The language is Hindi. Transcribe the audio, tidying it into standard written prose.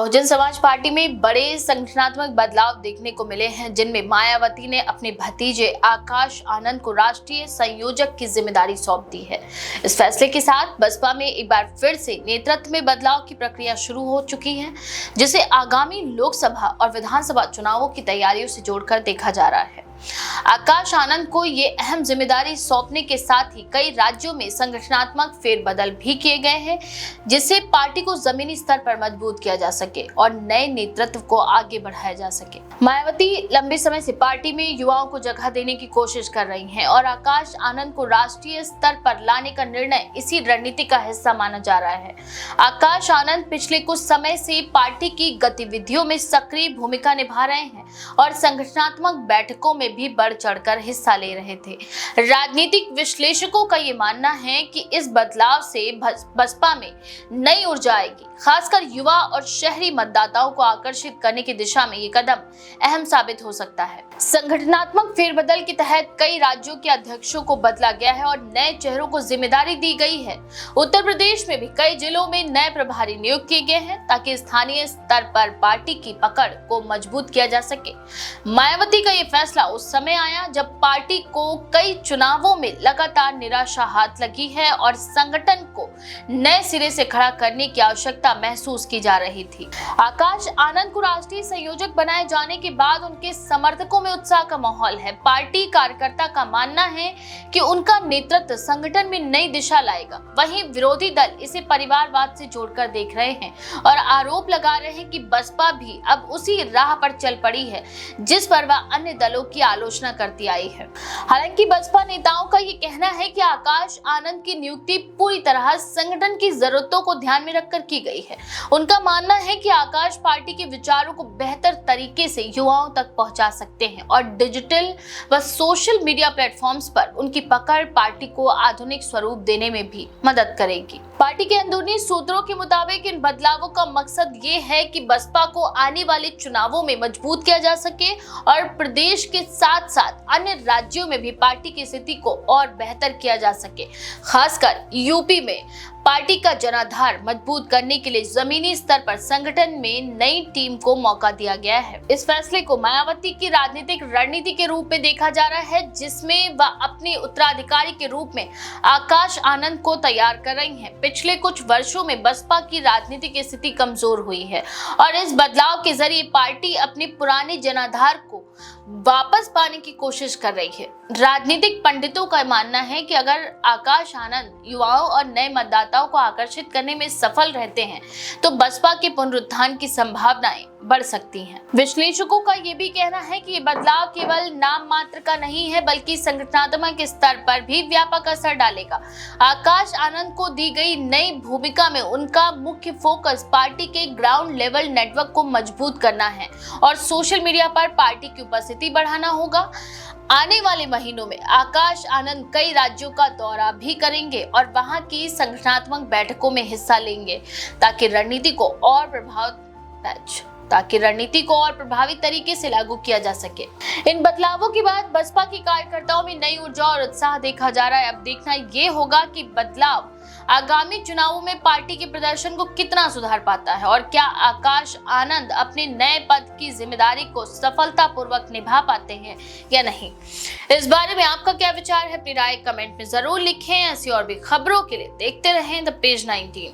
बहुजन समाज पार्टी में बड़े संगठनात्मक बदलाव देखने को मिले हैं, जिनमें मायावती ने अपने भतीजे आकाश आनंद को राष्ट्रीय संयोजक की जिम्मेदारी सौंप दी है। इस फैसले के साथ बसपा में एक बार फिर से नेतृत्व में बदलाव की प्रक्रिया शुरू हो चुकी है, जिसे आगामी लोकसभा और विधानसभा चुनावों की तैयारियों से जोड़कर देखा जा रहा है। आकाश आनंद को ये अहम जिम्मेदारी सौंपने के साथ ही कई राज्यों में संगठनात्मक फेरबदल भी किए गए हैं, जिससे पार्टी को जमीनी स्तर पर मजबूत किया जा सके और नए नेतृत्व को आगे बढ़ाया जा सके। मायावती लंबे समय से पार्टी में युवाओं को जगह देने की कोशिश कर रही हैं और आकाश आनंद को राष्ट्रीय स्तर पर लाने का निर्णय इसी रणनीति का हिस्सा माना जा रहा है। आकाश आनंद पिछले कुछ समय से पार्टी की गतिविधियों में सक्रिय भूमिका निभा रहे हैं और संगठनात्मक बैठकों में भी बढ़ चढ़कर हिस्सा ले रहे थे। राजनीतिक विश्लेषकों का ये मानना है कि इस बदलाव से बसपा में नई ऊर्जा आएगी, खासकर युवा और शहरी मतदाताओं को आकर्षित करने की दिशा में ये कदम अहम साबित हो सकता है। संगठनात्मक फेरबदल के तहत कई राज्यों के अध्यक्षों को बदला गया है और नए चेहरों को जिम्मेदारी दी गई है। उत्तर प्रदेश में भी कई जिलों में नए प्रभारी नियुक्त किए गए हैं, ताकि स्थानीय स्तर पर पार्टी की पकड़ को मजबूत किया जा सके। मायावती का ये फैसला उस समय आया जब पार्टी को कई चुनावों में लगातार निराशा हाथ लगी है और संगठन को नए सिरे से खड़ा करने की आवश्यकता महसूस की जा रही थी। आकाश आनंद को राष्ट्रीय संयोजक बनाए जाने के बाद उनके समर्थकों में उत्साह का माहौल है। पार्टी कार्यकर्ता का मानना है कि उनका नेतृत्व संगठन में नई दिशा लाएगा। वहीं विरोधी दल इसे परिवारवाद से जोड़कर देख रहे हैं और आरोप लगा रहे हैं कि बसपा भी अब उसी राह पर चल पड़ी है जिस पर वह अन्य दलों की आलोचना करती आई है। हालांकि बसपा नेताओं का ये कहना है कि आकाश आनंद की नियुक्ति पूरी तरह संगठन की जरूरतों को ध्यान में रखकर की गई है। उनका मानना है कि आकाश पार्टी के विचारों को बेहतर तरीके से युवाओं तक पहुंचा सकते हैं और डिजिटल व सोशल मीडिया प्लेटफॉर्म्स पर उनकी पकड़ पार्टी को आधुनिक स्वरूप देने में भी मदद करेगी। पार्टी के अंदरूनी सूत्रों के मुताबिक इन बदलावों का मकसद ये है कि बसपा को आने वाले चुनावों में मजबूत किया जा सके और प्रदेश के साथ साथ अन्य राज्यों में भी पार्टी की स्थिति को और बेहतर किया जा सके। खासकर यूपी में पार्टी का जनाधार मजबूत करने के लिए जमीनी स्तर पर संगठन में नई टीम को मौका दिया गया है। इस फैसले को मायावती की राजनीतिक रणनीति के रूप में देखा जा रहा है, जिसमें वह अपने उत्तराधिकारी के रूप में आकाश आनंद को तैयार कर रही हैं। पिछले कुछ वर्षों में बसपा की राजनीतिक स्थिति कमजोर हुई है और इस बदलाव के जरिए पार्टी अपने पुराने जनाधार को वापस पाने की कोशिश कर रही है। राजनीतिक पंडितों का मानना है कि अगर आकाश आनंद युवाओं और नए मतदाताओं को आकर्षित करने में सफल रहते हैं तो बसपा के पुनरुत्थान की संभावनाएं बढ़ सकती हैं। विश्लेषकों का ये भी कहना है कि ये बदलाव केवल नाम मात्र का नहीं है, बल्कि संगठनात्मक स्तर पर भी व्यापक असर डालेगा। आकाश आनंद को दी गई नई भूमिका में उनका मुख्य फोकस पार्टी के ग्राउंड लेवल नेटवर्क को मजबूत करना है और सोशल मीडिया पर पार्टी की उपस्थिति बढ़ाना होगा। आने वाले महीनों में आकाश आनंद कई राज्यों का दौरा भी करेंगे और वहां की संगठनात्मक बैठकों में हिस्सा लेंगे, ताकि रणनीति को और प्रभावी तरीके से लागू किया जा सके। इन बदलावों के बाद बसपा के कार्यकर्ताओं में नई ऊर्जा और उत्साह देखा जा रहा है। अब देखना ये होगा कि बदलाव आगामी चुनावों में पार्टी के प्रदर्शन को कितना सुधार पाता है और क्या आकाश आनंद अपने नए पद की जिम्मेदारी को सफलतापूर्वक निभा पाते हैं या नहीं। इस बारे में आपका क्या विचार है? अपनी राय कमेंट में जरूर लिखें। ऐसी और भी खबरों के लिए देखते रहें द पेज 19।